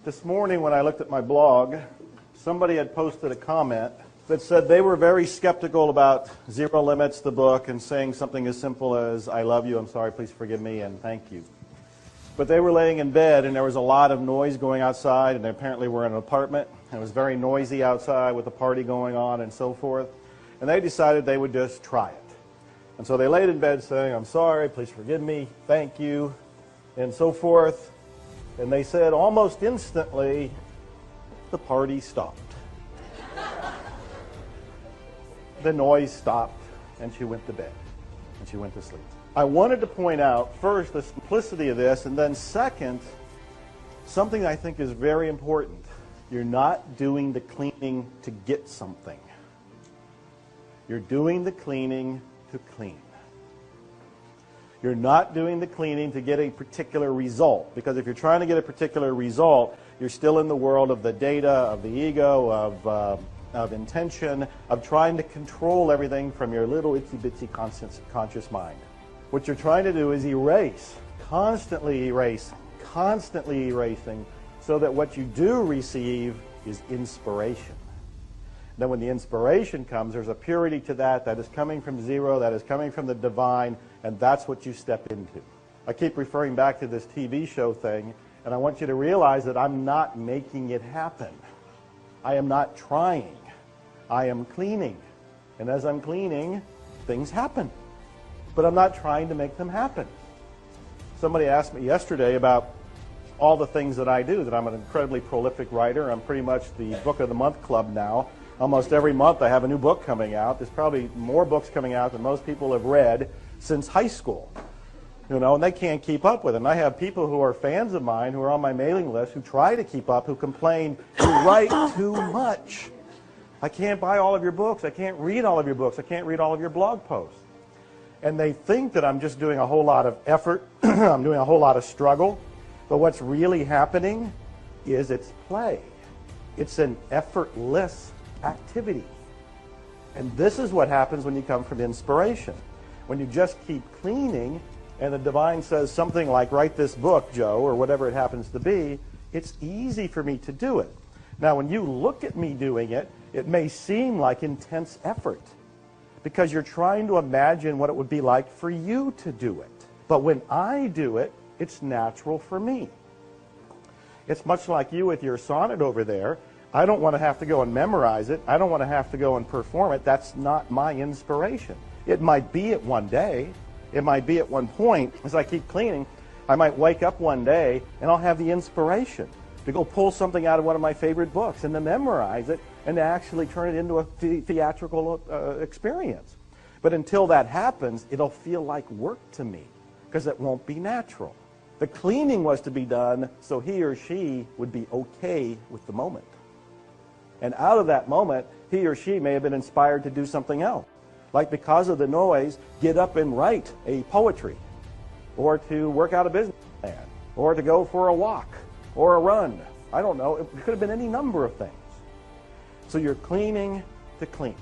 This morning when I looked at my blog, somebody had posted a comment that said they were very skeptical about Zero Limits, the book, and saying something as simple as, I love you, I'm sorry, please forgive me, and thank you. But they were laying in bed, and there was a lot of noise going outside, and they apparently were in an apartment, and it was very noisy outside with a party going on and so forth, and they decided they would just try it. And so they laid in bed saying, I'm sorry, please forgive me, thank you, and so forth. And they said almost instantly, the party stopped. The noise stopped, and she went to bed, and she went to sleep. I wanted to point out, first, the simplicity of this, and then second, something I think is very important. You're not doing the cleaning to get something. You're doing the cleaning to clean. You're not doing the cleaning to get a particular result, because if you're trying to get a particular result, you're still in the world of the data, of the ego, of intention, of trying to control everything from your little itsy-bitsy conscious mind. What you're trying to do is erase, constantly erasing, so that what you do receive is inspiration. Then when the inspiration comes, there's a purity to that is coming from zero, that is coming from the divine, and that's what you step into. I keep referring back to this TV show thing, and I want you to realize that I'm not making it happen. I am not trying. I am cleaning. And as I'm cleaning, things happen. But I'm not trying to make them happen. Somebody asked me yesterday about all the things that I do, that I'm an incredibly prolific writer. I'm pretty much the Book of the Month Club now. Almost every month I have a new book coming out. There's probably more books coming out than most people have read since high school. You know, and they can't keep up with it. And I have people who are fans of mine who are on my mailing list who try to keep up, who complain, you write too much. I can't buy all of your books. I can't read all of your books. I can't read all of your blog posts. And they think that I'm just doing a whole lot of effort. I'm doing a whole lot of struggle. But what's really happening is it's play. It's an effortless activity. And this is what happens when you come from inspiration. When you just keep cleaning and the divine says something like, write this book, Joe, or whatever it happens to be, it's easy for me to do it. Now, when you look at me doing it, it may seem like intense effort because you're trying to imagine what it would be like for you to do it. But when I do it, it's natural for me. It's much like you with your sonnet over there. I don't want to have to go and memorize it. I don't want to have to go and perform it. That's not my inspiration. It might be at one day. It might be at one point. As I keep cleaning, I might wake up one day and I'll have the inspiration to go pull something out of one of my favorite books and to memorize it and to actually turn it into a theatrical experience. But until that happens, it'll feel like work to me because it won't be natural. The cleaning was to be done so he or she would be okay with the moment. And out of that moment, he or she may have been inspired to do something else. Like because of the noise, get up and write a poetry, or to work out a business plan, or to go for a walk, or a run. I don't know. It could have been any number of things. So you're cleaning to clean.